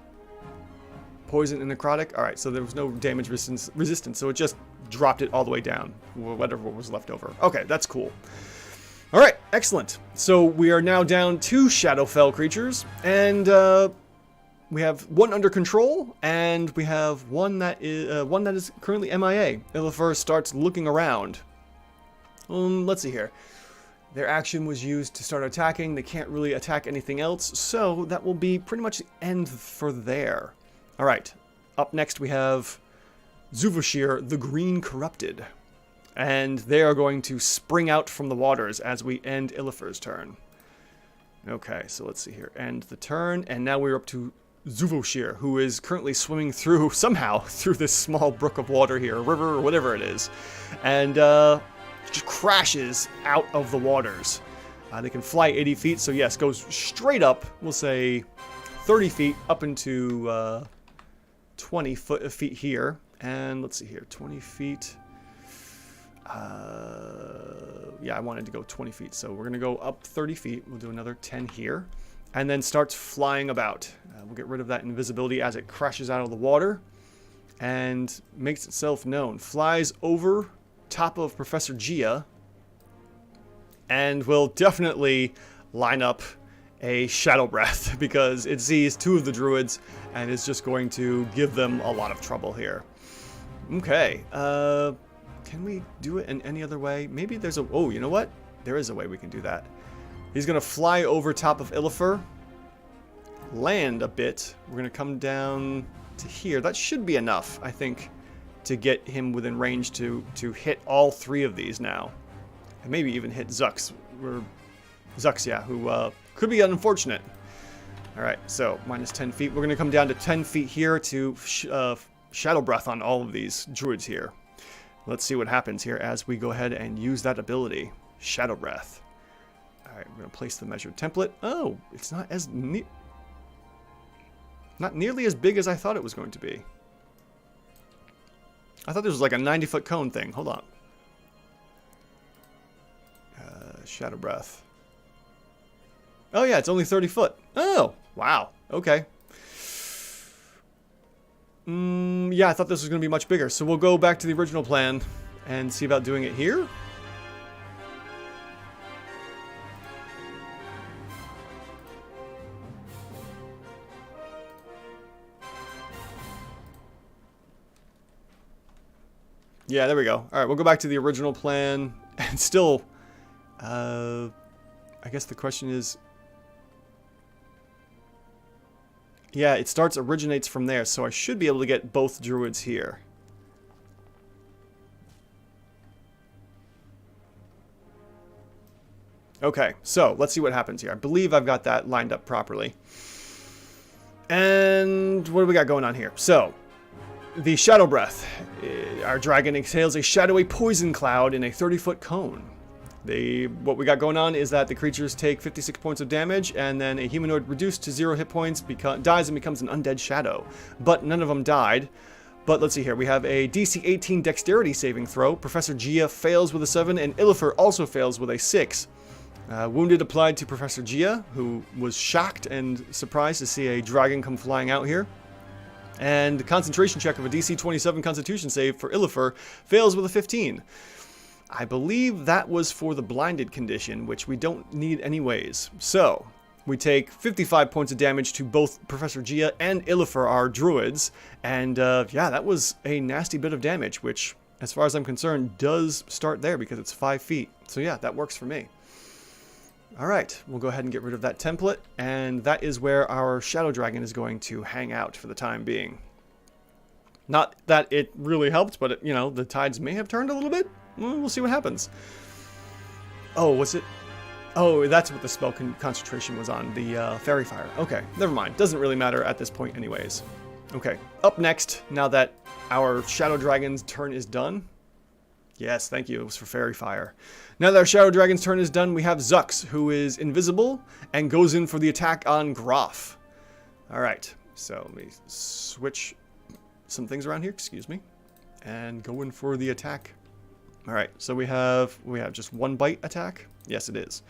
Poison and necrotic. All right, so there was no damage resistance, so it just dropped it all the way down, whatever was left over. Okay, that's cool. All right, excellent. So we are now down 2 Shadowfell creatures, and we have 1 under control, and we have one that is currently MIA. Illifer starts looking around. Let's see here. Their action was used to start attacking. They can't really attack anything else, so that will be pretty much the end for there. All right, up next we have Zuvashir, the Green Corrupted. And they are going to spring out from the waters as we end Illifer's turn. Okay, so let's see here. End the turn, and now we're up to Zuvashir, who is currently swimming somehow through this small brook of water here, a river or whatever it is. And just crashes out of the waters. They can fly 80 feet, so yes, goes straight up, we'll say 30 feet up into 20 feet here. And let's see here, 20 feet. Yeah, I wanted to go 20 feet, so we're going to go up 30 feet. We'll do another 10 here. And then starts flying about. We'll get rid of that invisibility as it crashes out of the water. And makes itself known. Flies over top of Professor Gia. And will definitely line up a Shadow Breath, because it sees 2 of the Druids and is just going to give them a lot of trouble here. Okay, can we do it in any other way? Maybe there's a... Oh, you know what? There is a way we can do that. He's going to fly over top of Illifer, land a bit. We're going to come down to here. That should be enough, I think, to get him within range to hit all 3 of these now. And maybe even hit Zux. Zux, yeah, who could be unfortunate. Alright, so minus 10 feet. We're going to come down to 10 feet here to Shadow Breath on all of these druids here. Let's see what happens here as we go ahead and use that ability. Shadow Breath. Alright, we're going to place the measured template. Oh, it's not as not nearly as big as I thought it was going to be. I thought this was like a 90-foot cone thing. Hold on. Shadow Breath. Oh yeah, it's only 30 foot. Oh, wow. Okay. Yeah, I thought this was going to be much bigger. So we'll go back to the original plan and see about doing it here. Yeah, there we go. All right, we'll go back to the original plan. And still, I guess the question is... Yeah, it originates from there, so I should be able to get both druids here. Okay, so let's see what happens here. I believe I've got that lined up properly. And what do we got going on here? So, the Shadow Breath. Our dragon exhales a shadowy poison cloud in a 30-foot cone. What we got going on is that the creatures take 56 points of damage, and then a humanoid reduced to 0 hit points dies and becomes an undead shadow. But none of them died. But let's see here. We have a DC 18 dexterity saving throw. Professor Gia fails with a 7, and Illifer also fails with a 6. Wounded applied to Professor Gia, who was shocked and surprised to see a dragon come flying out here. And the concentration check of a DC 27 Constitution save for Illifer fails with a 15. I believe that was for the blinded condition, which we don't need anyways. So, we take 55 points of damage to both Professor Gia and Illifer, our druids. And yeah, that was a nasty bit of damage, which, as far as I'm concerned, does start there because it's 5 feet. So yeah, that works for me. Alright, we'll go ahead and get rid of that template. And that is where our Shadow Dragon is going to hang out for the time being. Not that it really helped, but, you know, the tides may have turned a little bit. We'll see what happens. Oh, was it? Oh, that's what the spell concentration was on, the Fairy Fire. Okay, never mind. Doesn't really matter at this point anyways. Okay, up next, now that our Shadow Dragon's turn is done. Yes, thank you. It was for Fairy Fire. Now that our Shadow Dragon's turn is done, we have Zux, who is invisible and goes in for the attack on Groff. Alright, so let me switch some things around here, excuse me, and go in for the attack. Alright, so we have just 1 bite attack. Yes, it is.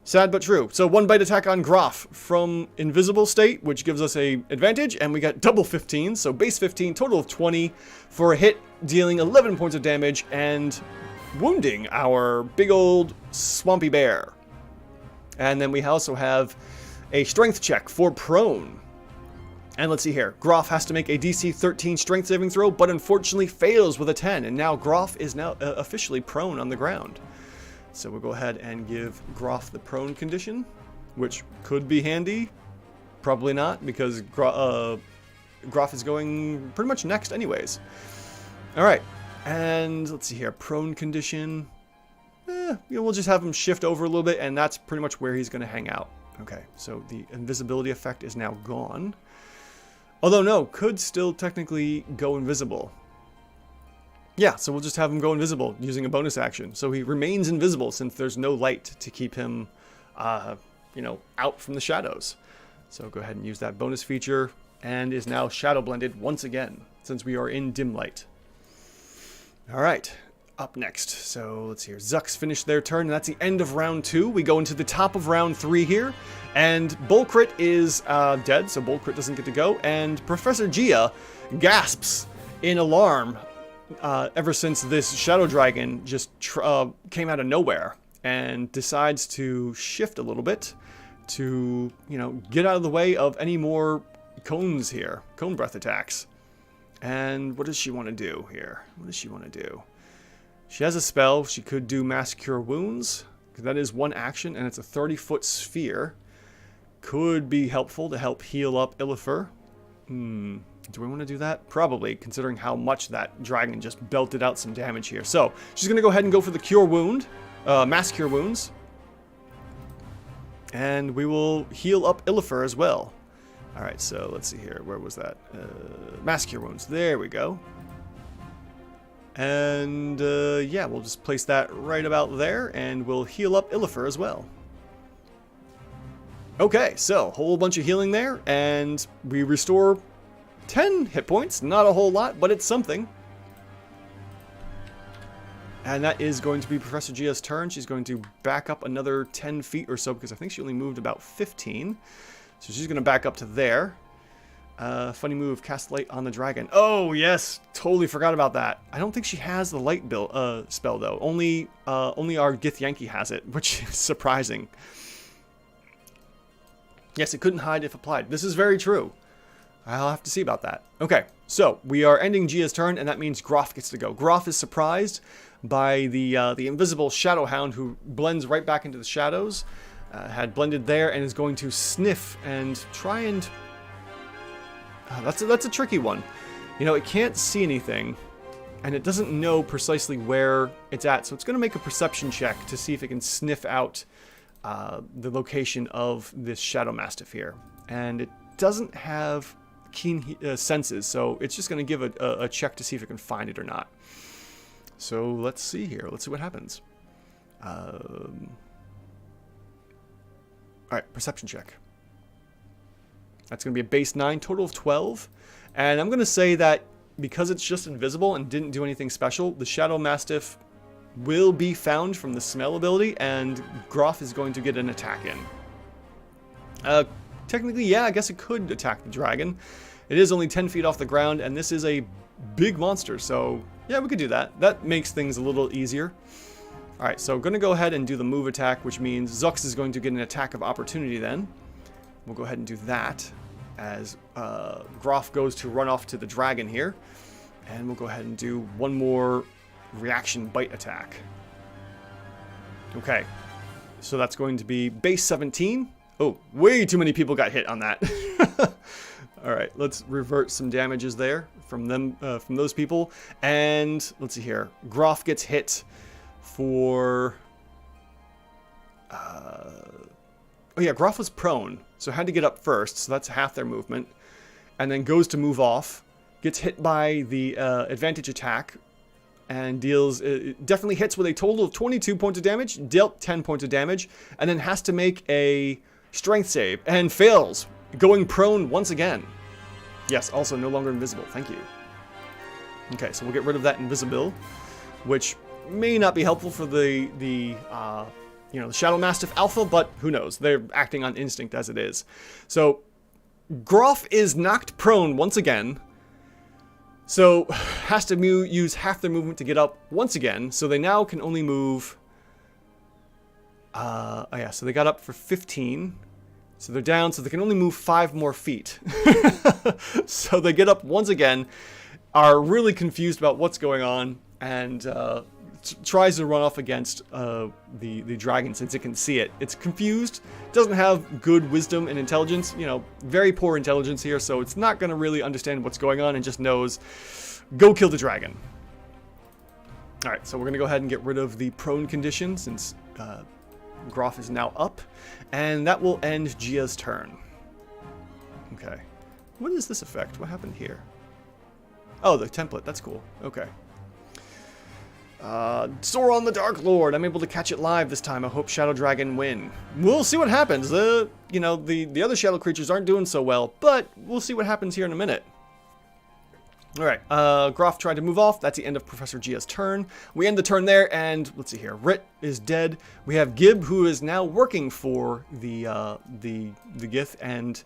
Sad but true. So 1 bite attack on Groff from invisible state, which gives us a advantage, and we got double 15, so base 15, total of 20 for a hit, dealing 11 points of damage and wounding our big old swampy bear. And then we also have a strength check for prone. And let's see here. Groff has to make a DC 13 strength saving throw, but unfortunately fails with a 10. And now Groff is now officially prone on the ground. So we'll go ahead and give Groff the prone condition, which could be handy. Probably not, because Groff is going pretty much next anyways. Alright, and let's see here. Prone condition. We'll just have him shift over a little bit, and that's pretty much where he's going to hang out. Okay, so the invisibility effect is now gone. Although, no, could still technically go invisible. Yeah, so we'll just have him go invisible using a bonus action. So he remains invisible since there's no light to keep him, you know, out from the shadows. So go ahead and use that bonus feature, and is now shadow blended once again, since we are in dim light. Alright, up next. So let's see here. Zux finished their turn, and that's the end of round 2. We go into the top of round 3 here. And Bullcrit is dead, so Bullcrit doesn't get to go. And Professor Gia gasps in alarm ever since this Shadow Dragon just came out of nowhere. And decides to shift a little bit to, you know, get out of the way of any more cones here. Cone breath attacks. And what does she want to do here? What does she want to do? She has a spell. She could do Mass Cure Wounds. That is one action, and it's a 30-foot sphere. Could be helpful to help heal up Illithur. Do we want to do that? Probably, considering how much that dragon just belted out some damage here. So, she's going to go ahead and go for the Cure Wound. Mass Cure Wounds. And we will heal up Illithur as well. Alright, so let's see here. Where was that? Mass Cure Wounds. There we go. And, yeah, we'll just place that right about there, and we'll heal up Illithur as well. Okay, so, whole bunch of healing there, and we restore 10 hit points. Not a whole lot, but it's something. And that is going to be Professor Gia's turn. She's going to back up another 10 feet or so, because I think she only moved about 15. So she's going to back up to there. Funny move, cast light on the dragon. Oh, yes, totally forgot about that. I don't think she has the light spell, though. Only our Githyanki has it, which is surprising. Yes, it couldn't hide if applied. This is very true. I'll have to see about that. Okay, so we are ending Gia's turn, and that means Groff gets to go. Groff is surprised by the invisible Shadowhound, who blends right back into the shadows. Had blended there and is going to sniff and try and... that's a tricky one. You know, it can't see anything, and it doesn't know precisely where it's at, so it's going to make a perception check to see if it can sniff out the location of this Shadow Mastiff here. And it doesn't have keen senses, so it's just going to give a check to see if it can find it or not. So let's see here. Let's see what happens. Alright, perception check. That's going to be a base 9, total of 12. And I'm going to say that because it's just invisible and didn't do anything special, the Shadow Mastiff will be found from the smell ability, and Groff is going to get an attack in. Technically, yeah, I guess it could attack the dragon. It is only 10 feet off the ground, and this is a big monster, so yeah, we could do that. That makes things a little easier. Alright, so I'm going to go ahead and do the move attack, which means Zux is going to get an attack of opportunity then. We'll go ahead and do that as Groff goes to run off to the dragon here. And we'll go ahead and do one more reaction bite attack. Okay, so that's going to be base 17. Oh, way too many people got hit on that. Alright, let's revert some damages there from them, from those people. And let's see here. Groff gets hit for... oh yeah, Groff was prone, so had to get up first, so that's half their movement. And then goes to move off, gets hit by the advantage attack, and deals, definitely hits with a total of 22 points of damage, dealt 10 points of damage, and then has to make a strength save, and fails, going prone once again. Yes, also no longer invisible, thank you. Okay, so we'll get rid of that invisible, which may not be helpful for the you know, the Shadow Mastiff Alpha, but who knows? They're acting on instinct as it is. So, Groff is knocked prone once again. So, has to use half their movement to get up once again. So they now can only move... oh yeah, so they got up for 15. So they're down, so they can only move 5 more feet. So they get up once again, are really confused about what's going on, and... tries to run off against the dragon since it can see it. It's confused, doesn't have good wisdom and intelligence, you know, very poor intelligence here, so it's not going to really understand what's going on and just knows, go kill the dragon. Alright, so we're going to go ahead and get rid of the prone condition since Groff is now up, and that will end Gia's turn. Okay. What is this effect? What happened here? Oh, the template. That's cool. Okay. Sauron the Dark Lord. I'm able to catch it live this time. I hope Shadow Dragon win. We'll see what happens. You know, the other shadow creatures aren't doing so well, but we'll see what happens here in a minute. Alright, Groff tried to move off. That's the end of Professor Gia's turn. We end the turn there, and let's see here. Rit is dead. We have Gib, who is now working for the Gith, and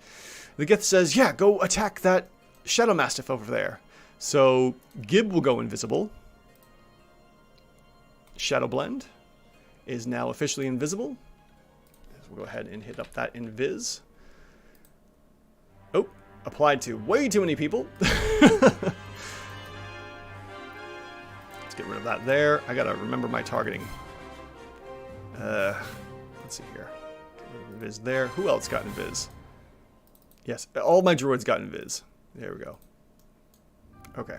the Gith says, yeah, go attack that Shadow Mastiff over there. So, Gib will go invisible. Shadow Blend is now officially invisible. So we'll go ahead and hit up that invis. Oh, applied to way too many people. Let's get rid of that there. I gotta remember my targeting. Let's see here. Invis there. Who else got invis? Yes, all my druids got invis. There we go. Okay.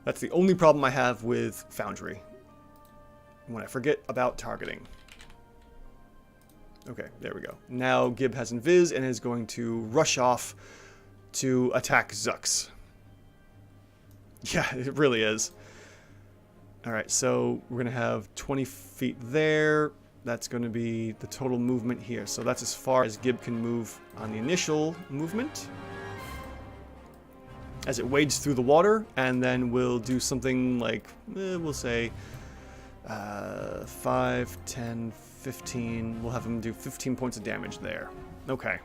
That's the only problem I have with Foundry. When I forget about targeting. Okay, there we go. Now Gib has invis and is going to rush off to attack Zux. Yeah, it really is. Alright, so we're going to have 20 feet there. That's going to be the total movement here. So that's as far as Gib can move on the initial movement. As it wades through the water, and then we'll do something like, we'll say 5, 10, 15. We'll have him do 15 points of damage there. Okay.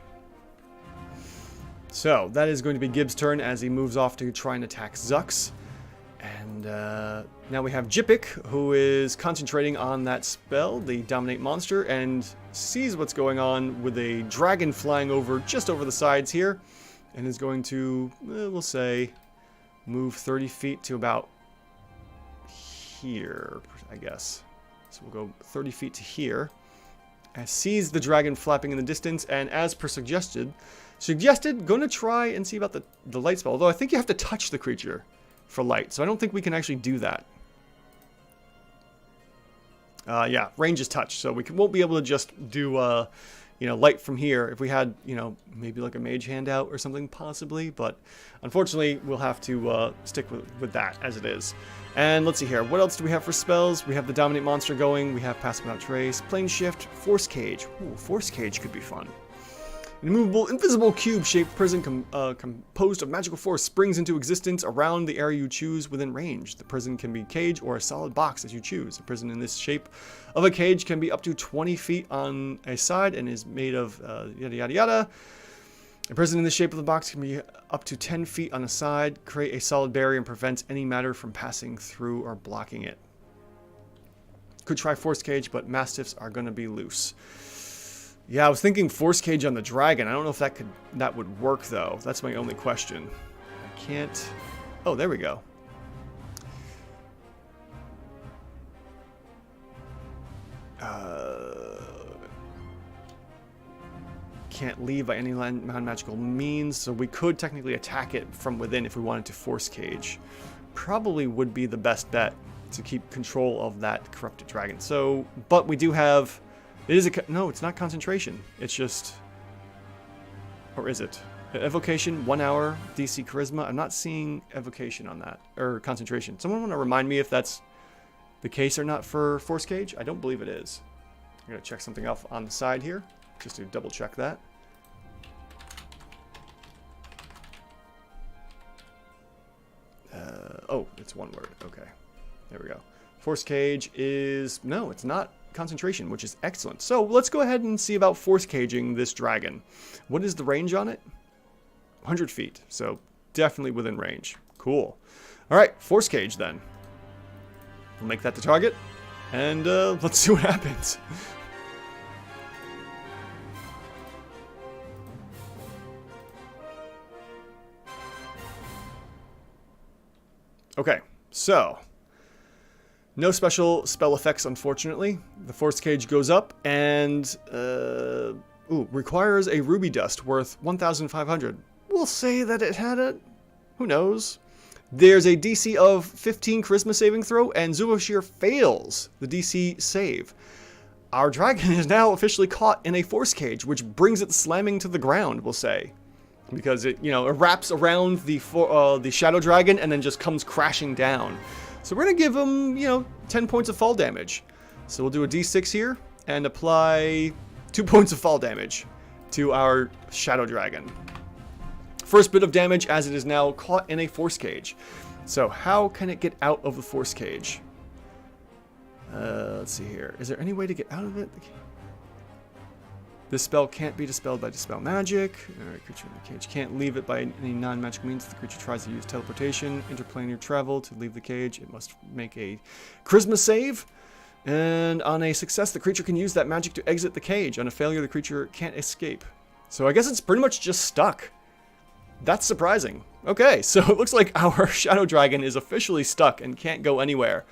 So that is going to be Gib's turn as he moves off to try and attack Zux. And now we have Jipik, who is concentrating on that spell, the Dominate Monster, and sees what's going on with a dragon flying over just over the sides here, and is going to, we'll say, move 30 feet to about here, I guess. So we'll go 30 feet to here. And sees the dragon flapping in the distance, and as per suggested, going to try and see about the light spell, although I think you have to touch the creature for light, so I don't think we can actually do that. Yeah, range is touch, so we won't be able to just do, light from here. If we had, maybe like a mage handout or something, possibly, but unfortunately, we'll have to stick with that as it is. And let's see here, what else do we have for spells? We have the Dominate Monster going, we have Pass Without Trace, Plane Shift, Force Cage. Ooh, Force Cage could be fun. An immovable, invisible cube-shaped prison composed of magical force springs into existence around the area you choose within range. The prison can be a cage or a solid box as you choose. A prison in this shape of a cage can be up to 20 feet on a side and is made of yada yada yada. A prison in the shape of the box can be up to 10 feet on a side, create a solid barrier, and prevents any matter from passing through or blocking it. Could try Force Cage, but Mastiffs are going to be loose. Yeah, I was thinking Force Cage on the dragon. I don't know if that would work, though. That's my only question. I can't... Oh, there we go. Can't leave by any non-magical means, so we could technically attack it from within if we wanted to Force Cage. Probably would be the best bet to keep control of that corrupted dragon. So, but we do have... It is no, it's not concentration. It's just... Or is it? Evocation, 1 hour, DC Charisma. I'm not seeing Evocation on that. Or concentration. Someone want to remind me if that's the case or not for Force Cage? I don't believe it is. I'm going to check something off on the side here, just to double check that. Oh, it's one word. Okay. There we go. Force Cage is... No, it's not concentration, which is excellent. So let's go ahead and see about Force Caging this dragon. What is the range on it? 100 feet. So definitely within range. Cool. All right, Force Cage then. We'll make that the target. And let's see what happens. Okay, so... No special spell effects, unfortunately. The Force Cage goes up and requires a ruby dust worth 1,500. We'll say that it had it. Who knows? There's a DC of 15 Charisma saving throw, and Zulashir fails the DC save. Our dragon is now officially caught in a Force Cage, which brings it slamming to the ground, we'll say. Because it, it wraps around the Shadow Dragon and then just comes crashing down. So we're going to give him, 10 points of fall damage. So we'll do a d6 here and apply 2 points of fall damage to our Shadow Dragon. First bit of damage as it is now caught in a Force Cage. So how can it get out of the Force Cage? Let's see here. Is there any way to get out of it? This spell can't be dispelled by Dispel Magic. Alright, creature in the cage can't leave it by any non-magical means. If the creature tries to use teleportation, interplanar travel to leave the cage, it must make a Charisma save. And on a success, the creature can use that magic to exit the cage. On a failure, the creature can't escape. So I guess it's pretty much just stuck. That's surprising. Okay, so it looks like our Shadow Dragon is officially stuck and can't go anywhere.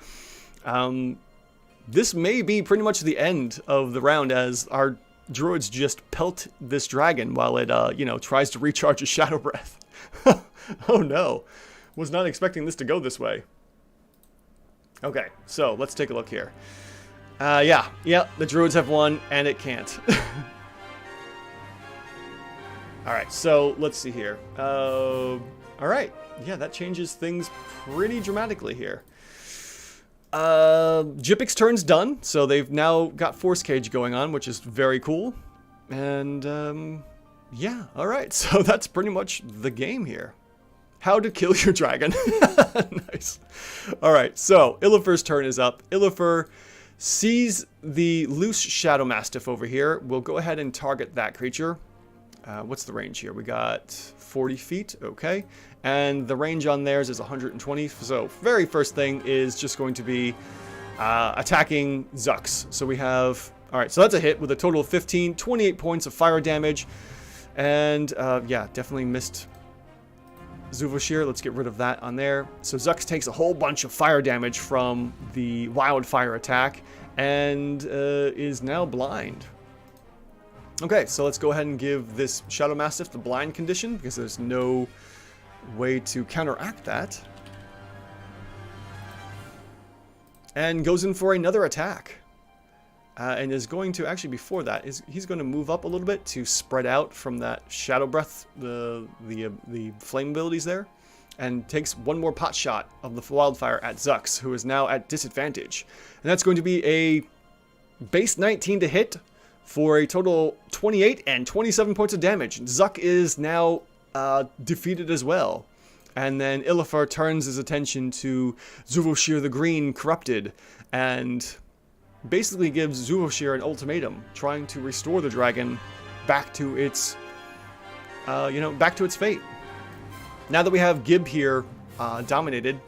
this may be pretty much the end of the round as our druids just pelt this dragon while it, you know, tries to recharge his Shadow Breath. Oh no. Was not expecting this to go this way. Okay, so let's take a look here. Yeah, the druids have won, and it can't. Alright, so let's see here. Alright, yeah, that changes things pretty dramatically here. Jipik's turn's done, so they've now got Force Cage going on, which is very cool. And, yeah, alright, so that's pretty much the game here. How to kill your dragon. Nice. Alright, so Illifer's turn is up. Illifer sees the loose Shadow Mastiff over here. We'll go ahead and target that creature. What's the range here? We got 40 feet, okay. And the range on theirs is 120. So very first thing is just going to be attacking Zux. So we have, all right, so that's a hit with a total of 15, 28 points of fire damage. And yeah, definitely missed Zuvashir. Let's get rid of that on there. So Zux takes a whole bunch of fire damage from the wildfire attack and is now blind. Okay, so let's go ahead and give this Shadow Mastiff the blind condition because there's no way to counteract that. And goes in for another attack. And is going to, actually before that, he's going to move up a little bit to spread out from that Shadow Breath, the flame abilities there. And takes one more pot shot of the wildfire at Zux, who is now at disadvantage. And that's going to be a base 19 to hit for a total 28 and 27 points of damage. Zuk is now defeated as well. And then Illifer turns his attention to Zuvashir the Green Corrupted and basically gives Zuvashir an ultimatum, trying to restore the dragon back to its, back to its fate. Now that we have Gib here dominated,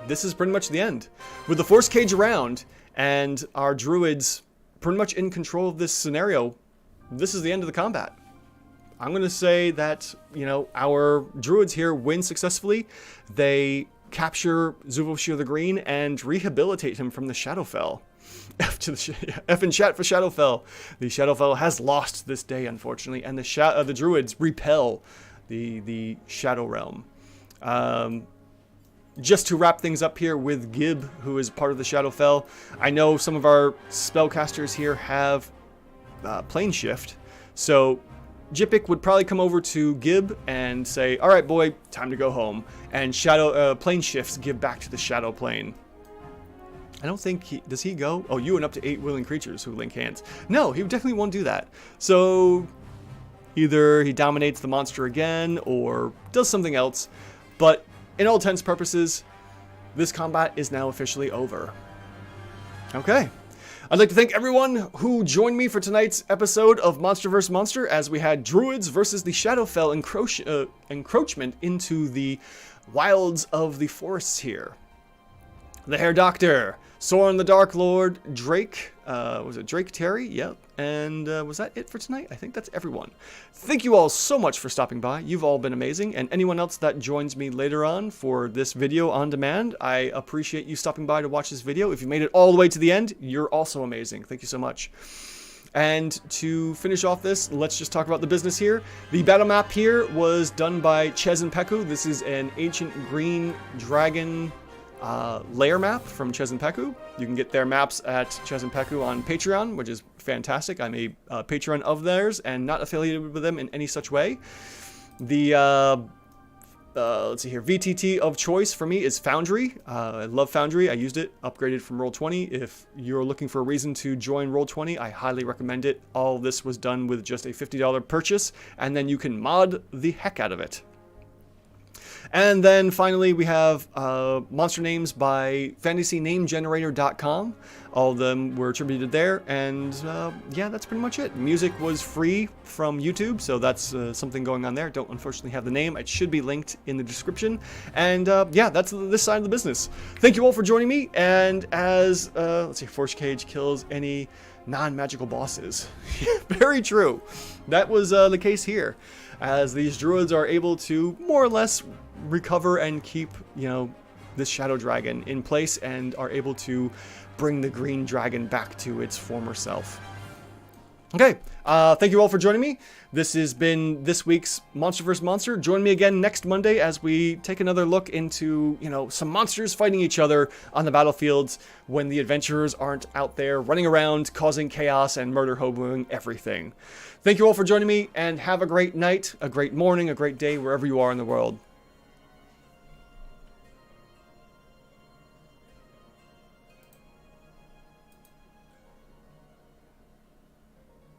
this is pretty much the end. With the Force Cage around and our druids pretty much in control of this scenario, this is the end of the combat. I'm going to say that, you know, our druids here win successfully. They capture Zuvashir the Green and rehabilitate him from the Shadowfell. F in chat for Shadowfell. The Shadowfell has lost this day, unfortunately, and the druids repel the Shadow Realm. Just to wrap things up here with Gib, who is part of the Shadowfell, I know some of our spellcasters here have plane shift, so Jipik would probably come over to Gib and say, "All right, boy, time to go home," and plane shifts Gib back to the Shadow Plane. I don't think does he go? Oh, you and up to 8 willing creatures who link hands. No, he definitely won't do that. So either he dominates the monster again or does something else, but in all intents and purposes, this combat is now officially over. Okay. I'd like to thank everyone who joined me for tonight's episode of Monster vs. Monster as we had Druids versus the Shadowfell encroachment into the wilds of the forests here. The Hair Doctor, Soren the Dark Lord, Drake, was it Drake Terry? Yep. And was that it for tonight? I think that's everyone. Thank you all so much for stopping by. You've all been amazing. And anyone else that joins me later on for this video on demand, I appreciate you stopping by to watch this video. If you made it all the way to the end, you're also amazing. Thank you so much. And to finish off this, let's just talk about the business here. The battle map here was done by Chezenpeku. This is an ancient green dragon layer map from Chezenpeku. You can get their maps at Chezenpeku on Patreon, which is fantastic. I'm a patron of theirs and not affiliated with them in any such way. The let's see here, VTT of choice for me is Foundry. I love Foundry. I used it, upgraded from Roll20. If you're looking for a reason to join Roll20, I highly recommend it. All this was done with just a $50 purchase, and then you can mod the heck out of it. And then finally, we have monster names by fantasynamegenerator.com. All of them were attributed there. And yeah, that's pretty much it. Music was free from YouTube, so that's something going on there. Don't unfortunately have the name. It should be linked in the description. And yeah, that's this side of the business. Thank you all for joining me. And as, let's see, Force Cage kills any non-magical bosses. Very true. That was the case here, as these druids are able to more or less recover and keep, you know, this shadow dragon in place and are able to bring the green dragon back to its former self. Okay, thank you all for joining me. This has been this week's Monster vs. Monster. Join me again next Monday as we take another look into, some monsters fighting each other on the battlefields when the adventurers aren't out there running around, causing chaos and murder hoboing everything. Thank you all for joining me, and have a great night, a great morning, a great day, wherever you are in the world.